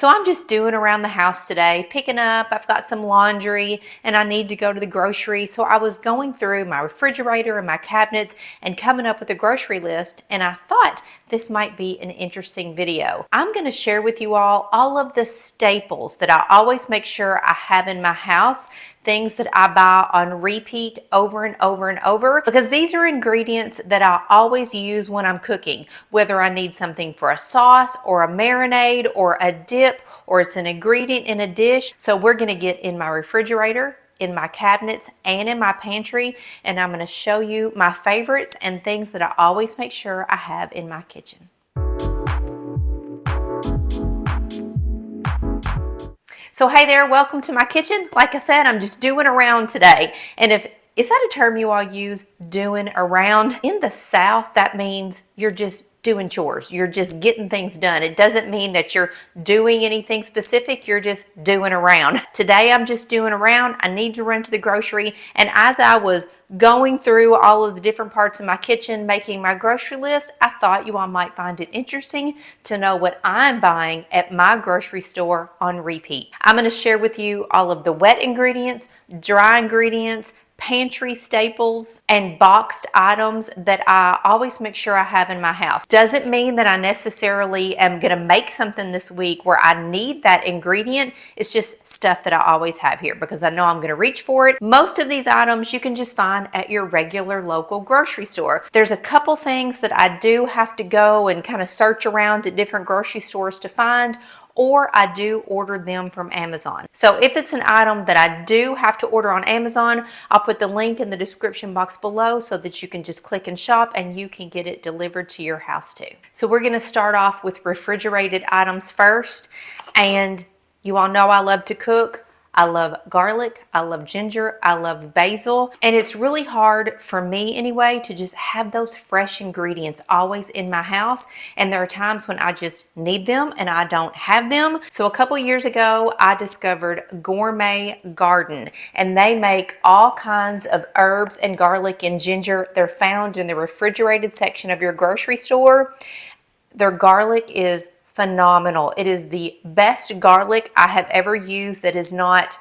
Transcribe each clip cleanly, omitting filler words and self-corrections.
So I'm just doing around the house today, picking up. I've got some laundry and I need to go to the grocery. So I was going through my refrigerator and my cabinets and coming up with a grocery list, and I thought this might be an interesting video. I'm going to share with you all of the staples that I always make sure I have in my house, things that I buy on repeat over and over and over, because these are ingredients that I always use when I'm cooking, whether I need something for a sauce or a marinade or a dip, or it's an ingredient in a dish. So we're going to get in my refrigerator, in my cabinets, and in my pantry, and I'm going to show you my favorites and things that I always make sure I have in my kitchen. So hey there, welcome to my kitchen. Like I said, I'm just doing around today. And is that a term you all use, doing around? In the South, that means you're just doing chores. You're just getting things done. It doesn't mean that you're doing anything specific. You're just doing around. Today, I'm just doing around. I need to run to the grocery. And as I was going through all of the different parts of my kitchen, making my grocery list, I thought you all might find it interesting to know what I'm buying at my grocery store on repeat. I'm going to share with you all of the wet ingredients, dry ingredients, pantry staples, and boxed items that I always make sure I have in my house. Doesn't mean that I necessarily am going to make something this week where I need that ingredient. It's just stuff that I always have here because I know I'm going to reach for it. Most of these items you can just find at your regular local grocery store. There's a couple things that I do have to go and kind of search around at different grocery stores to find, or I do order them from Amazon. So if it's an item that I do have to order on Amazon, I'll put the link in the description box below so that you can just click and shop and you can get it delivered to your house too. So we're going to start off with refrigerated items first. And you all know I love to cook. I love garlic, I love ginger, I love basil, and it's really hard for me anyway to just have those fresh ingredients always in my house, and there are times when I just need them and I don't have them. So a couple years ago, I discovered Gourmet Garden, and they make all kinds of herbs and garlic and ginger. They're found in the refrigerated section of your grocery store. Their garlic is phenomenal. It is the best garlic I have ever used that is not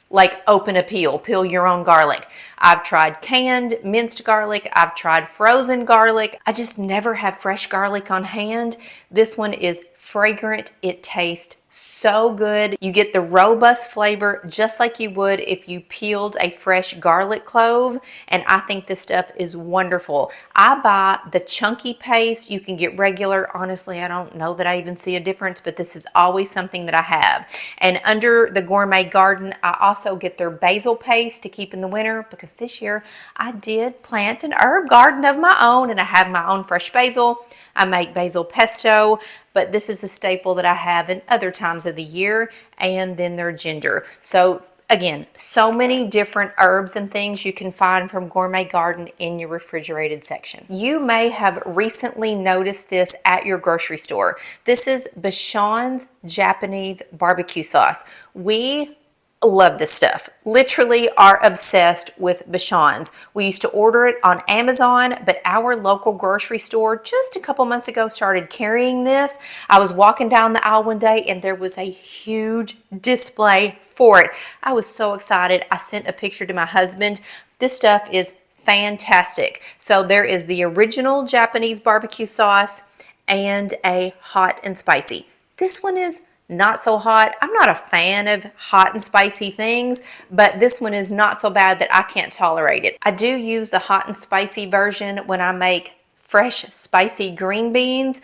like open a peel your own garlic. I've tried canned minced garlic. I've tried frozen garlic. I just never have fresh garlic on hand. This one is fragrant. It tastes so good. You get the robust flavor just like you would if you peeled a fresh garlic clove, and I think this stuff is wonderful. I buy the chunky paste. You can get regular. Honestly, I don't know that I even see a difference, but this is always something that I have. And under the Gourmet Garden, I also get their basil paste to keep in the winter, because this year I did plant an herb garden of my own and I have my own fresh basil. I make basil pesto, but this is a staple that I have in other times of the year, and then their ginger. So again, so many different herbs and things you can find from Gourmet Garden in your refrigerated section. You may have recently noticed this at your grocery store. This is Bichon's Japanese barbecue sauce. We love this stuff. Literally are obsessed with Bichon's. We used to order it on Amazon, but our local grocery store just a couple months ago started carrying this. I was walking down the aisle one day and there was a huge display for it. I was so excited. I sent a picture to my husband. This stuff is fantastic. So there is the original Japanese barbecue sauce and a hot and spicy. This one is not so hot. I'm not a fan of hot and spicy things, but this one is not so bad that I can't tolerate it. I do use the hot and spicy version when I make fresh spicy green beans,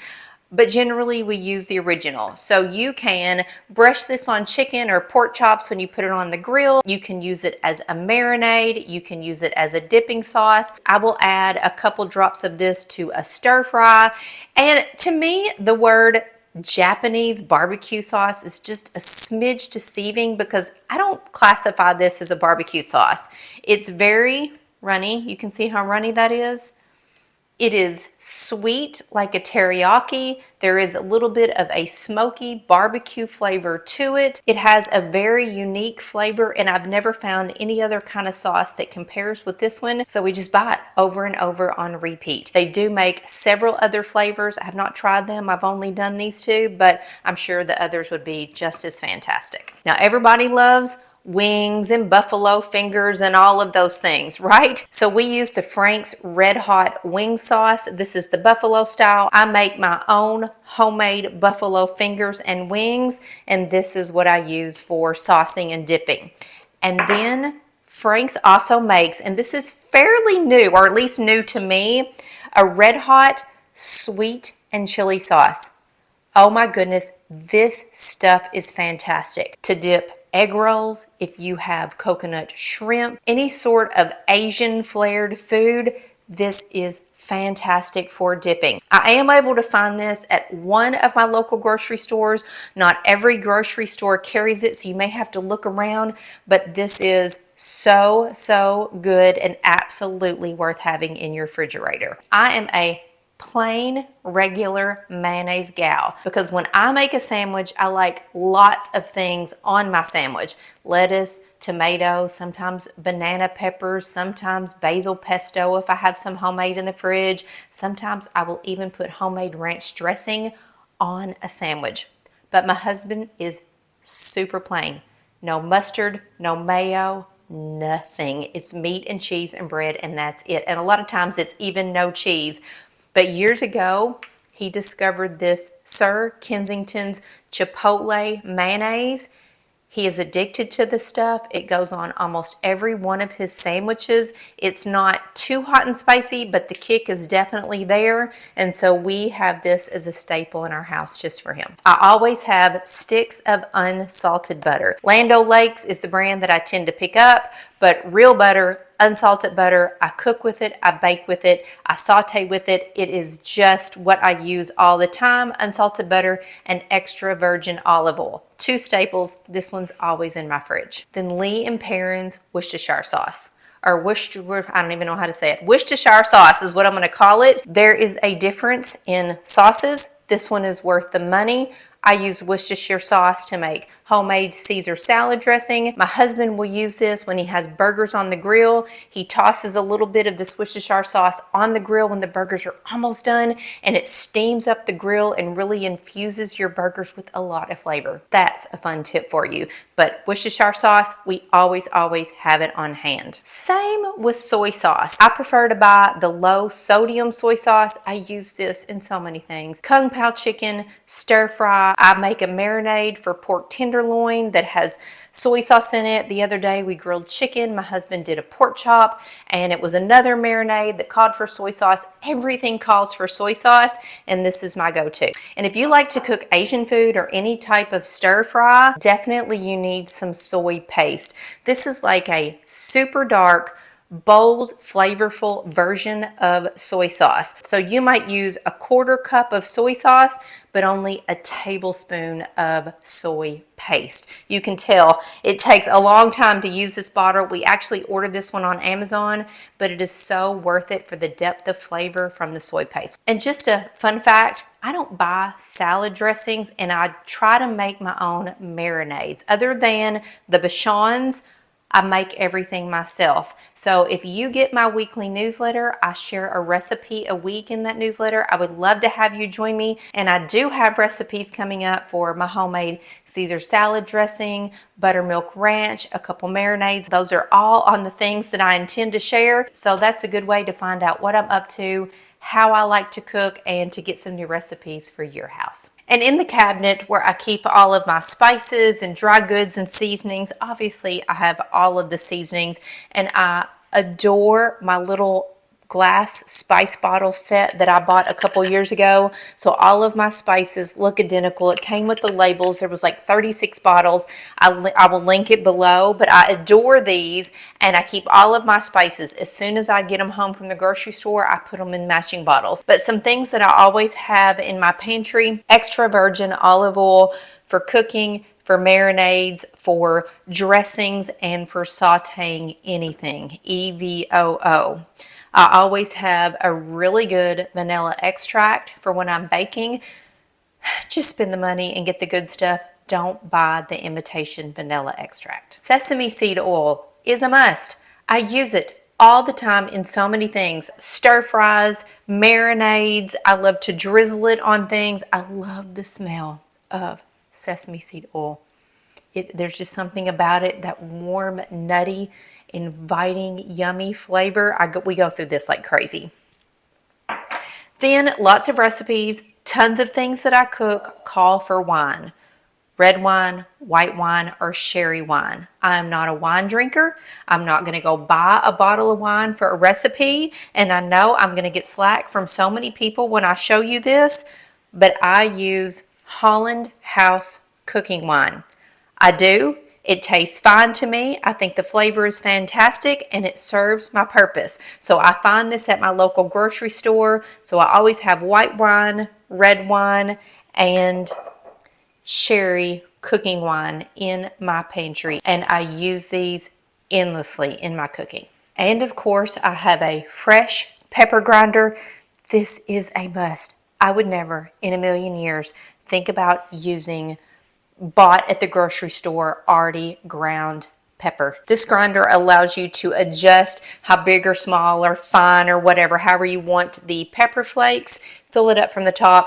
but generally we use the original. So you can brush this on chicken or pork chops when you put it on the grill. You can use it as a marinade. You can use it as a dipping sauce. I will add a couple drops of this to a stir fry. And to me, the word Japanese barbecue sauce is just a smidge deceiving, because I don't classify this as a barbecue sauce. It's very runny. You can see how runny that is. It is sweet like a teriyaki. There is a little bit of a smoky barbecue flavor to it. It has a very unique flavor, and I've never found any other kind of sauce that compares with this one. So we just buy it over and over on repeat. They do make several other flavors. I have not tried them. I've only done these two, but I'm sure the others would be just as fantastic. Now, everybody loves wings and buffalo fingers and all of those things, right? So we use the Frank's Red Hot Wing Sauce. This is the buffalo style. I make my own homemade buffalo fingers and wings, and this is what I use for saucing and dipping. And then Frank's also makes, and this is fairly new, or at least new to me, a Red Hot sweet and chili sauce. Oh my goodness, this stuff is fantastic to dip egg rolls, if you have coconut shrimp, any sort of Asian flavored food. This is fantastic for dipping. I am able to find this at one of my local grocery stores. Not every grocery store carries it, so you may have to look around, but this is so good and absolutely worth having in your refrigerator. I am a plain regular mayonnaise gal because when I make a sandwich, I like lots of things on my sandwich. Lettuce, tomato, sometimes banana peppers, sometimes basil pesto if I have some homemade in the fridge. Sometimes I will even put homemade ranch dressing on a sandwich. But my husband is super plain. No mustard, no mayo, nothing. It's meat and cheese and bread, and that's it. And a lot of times it's even no cheese. But years ago, he discovered this Sir Kensington's Chipotle mayonnaise. He is addicted to the stuff. It goes on almost every one of his sandwiches. It's not too hot and spicy, but the kick is definitely there. And so we have this as a staple in our house just for him. I always have sticks of unsalted butter. Land O'Lakes is the brand that I tend to pick up, but real butter, unsalted butter, I cook with it, I bake with it, I saute with it. It is just what I use all the time. Unsalted butter and extra virgin olive oil. Two staples. This one's always in my fridge. Then Lee and Perrin's Worcestershire sauce. Or Worcestershire, I don't even know how to say it. Worcestershire sauce is what I'm going to call it. There is a difference in sauces. This one is worth the money. I use Worcestershire sauce to make homemade Caesar salad dressing. My husband will use this when he has burgers on the grill. He tosses a little bit of this Worcestershire sauce on the grill when the burgers are almost done, and it steams up the grill and really infuses your burgers with a lot of flavor. That's a fun tip for you. But Worcestershire sauce, we always have it on hand. Same with soy sauce. I prefer to buy the low sodium soy sauce. I use this in so many things. Kung Pao chicken, stir fry. I make a marinade for pork tenderloin that has soy sauce in it. The other day we grilled chicken. My husband did a pork chop, and it was another marinade that called for soy sauce. Everything calls for soy sauce, and this is my go-to. And if you like to cook Asian food or any type of stir fry, definitely you need some soy paste. This is like a super dark, bold, flavorful version of soy sauce. So you might use a 1/4 cup of soy sauce, but only a tablespoon of soy paste. You can tell it takes a long time to use this bottle. We actually ordered this one on Amazon, but it is so worth it for the depth of flavor from the soy paste. And just a fun fact, I don't buy salad dressings, and I try to make my own marinades. Other than the Bichons, I make everything myself. So if you get my weekly newsletter, I share a recipe a week in that newsletter. I would love to have you join me. And I do have recipes coming up for my homemade Caesar salad dressing, buttermilk ranch, a couple marinades. Those are all on the things that I intend to share. So that's a good way to find out what I'm up to, how I like to cook, and to get some new recipes for your house. And in the cabinet where I keep all of my spices and dry goods and seasonings, obviously I have all of the seasonings, and I adore my little glass spice bottle set that I bought a couple years ago. So all of my spices look identical. It came with the labels. There was like 36 bottles. I will link it below, but I adore these, and I keep all of my spices. As soon as I get them home from the grocery store, I put them in matching bottles. But some things that I always have in my pantry: extra virgin olive oil for cooking, for marinades, for dressings, and for sauteing anything. EVOO. I always have a really good vanilla extract for when I'm baking. Just spend the money and get the good stuff. Don't buy the imitation vanilla extract. Sesame seed oil is a must. I use it all the time in so many things. Stir fries, marinades. I love to drizzle it on things. I love the smell of sesame seed oil. There's just something about it, that warm, nutty, inviting, yummy flavor. We go through this like crazy. Then lots of recipes, tons of things that I cook call for wine. Red wine, white wine, or sherry wine. I'm not a wine drinker. I'm not going to go buy a bottle of wine for a recipe, and I know I'm going to get slack from so many people when I show you this, but I use Holland House cooking wine. I do. It tastes fine to me. I think the flavor is fantastic and it serves my purpose. So I find this at my local grocery store. So I always have white wine, red wine, and sherry cooking wine in my pantry, and I use these endlessly in my cooking. And of course, I have a fresh pepper grinder. This is a must. I would never in a million years think about using bought at the grocery store already ground pepper. This grinder allows you to adjust how big or small or fine or whatever, however you want the pepper flakes. Fill it up from the top.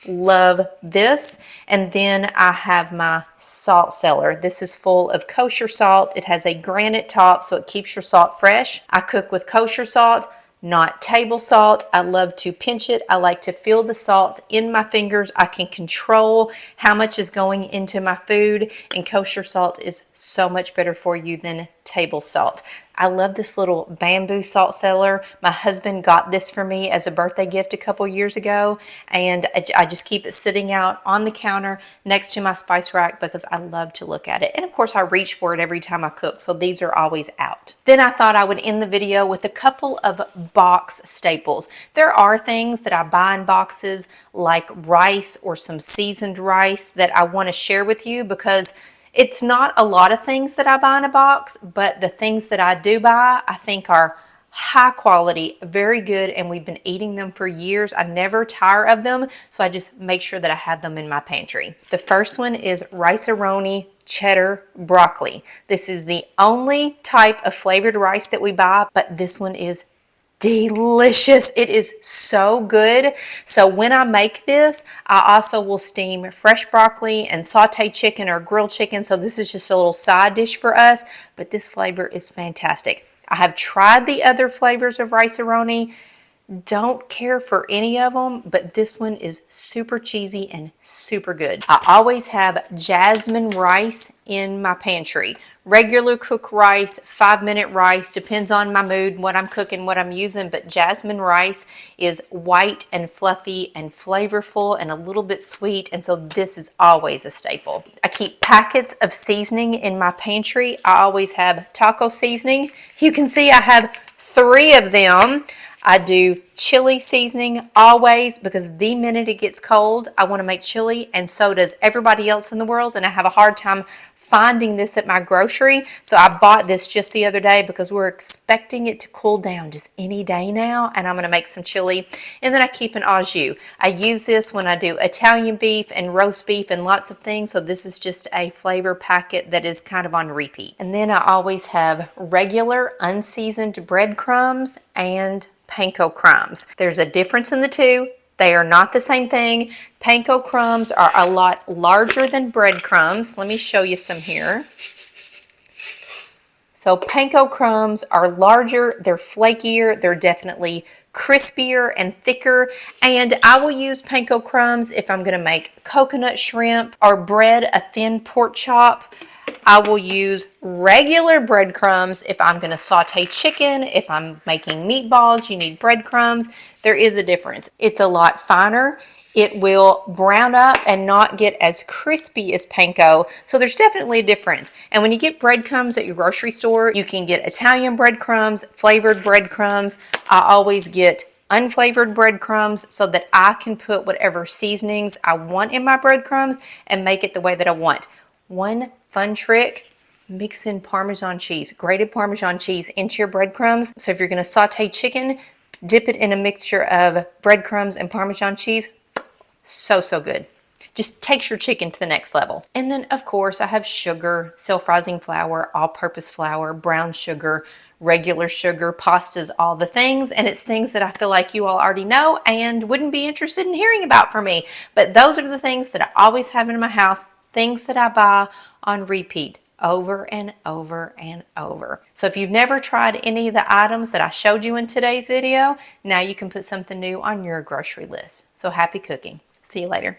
Love this. And then I have my salt cellar. This is full of kosher salt. It has a granite top so it keeps your salt fresh. I cook with kosher salt, not table salt. I love to pinch it. I like to feel the salt in my fingers. I can control how much is going into my food, and kosher salt is so much better for you than table salt. I love this little bamboo salt cellar. My husband got this for me as a birthday gift a couple years ago, and I just keep it sitting out on the counter next to my spice rack because I love to look at it. And of course, I reach for it every time I cook, so these are always out. Then I thought I would end the video with a couple of box staples. There are things that I buy in boxes like rice or some seasoned rice that I want to share with you because it's not a lot of things that I buy in a box, but the things that I do buy, I think are high quality, very good, and we've been eating them for years. I never tire of them, so I just make sure that I have them in my pantry. The first one is Rice-A-Roni cheddar broccoli. This is the only type of flavored rice that we buy, but this one is delicious. It is so good. So when I make this, I also will steam fresh broccoli and saute chicken or grilled chicken. So this is just a little side dish for us, but this flavor is fantastic. I have tried the other flavors of Rice-A-Roni. Don't care for any of them, but this one is super cheesy and super good. I always have jasmine rice in my pantry. Regular cooked rice, 5-minute rice, depends on my mood, what I'm cooking, what I'm using, but jasmine rice is white and fluffy and flavorful and a little bit sweet, and so this is always a staple. I keep packets of seasoning in my pantry. I always have taco seasoning. You can see I have 3 of them. I do chili seasoning always because the minute it gets cold, I want to make chili, and so does everybody else in the world, and I have a hard time finding this at my grocery. So I bought this just the other day because we're expecting it to cool down just any day now, and I'm going to make some chili. And then I keep an au jus. I use this when I do Italian beef and roast beef and lots of things, so this is just a flavor packet that is kind of on repeat. And then I always have regular unseasoned breadcrumbs and panko crumbs. There's a difference in the two. They are not the same thing. Panko crumbs are a lot larger than breadcrumbs. Let me show you some here. So panko crumbs are larger, they're flakier, they're definitely crispier and thicker, and I will use panko crumbs if I'm going to make coconut shrimp or bread a thin pork chop. I will use regular breadcrumbs if I'm going to saute chicken. If I'm making meatballs, you need breadcrumbs. There is a difference. It's a lot finer. It will brown up and not get as crispy as panko. So there's definitely a difference. And when you get breadcrumbs at your grocery store, you can get Italian breadcrumbs, flavored breadcrumbs. I always get unflavored breadcrumbs so that I can put whatever seasonings I want in my breadcrumbs and make it the way that I want. One fun trick, mix in Parmesan cheese, grated Parmesan cheese into your breadcrumbs. So if you're going to saute chicken, dip it in a mixture of breadcrumbs and Parmesan cheese. So, so good. Just takes your chicken to the next level. And then, of course, I have sugar, self-rising flour, all-purpose flour, brown sugar, regular sugar, pastas, all the things. And it's things that I feel like you all already know and wouldn't be interested in hearing about from me. But those are the things that I always have in my house, things that I buy on repeat over and over and over. So if you've never tried any of the items that I showed you in today's video, now you can put something new on your grocery list. So happy cooking. See you later.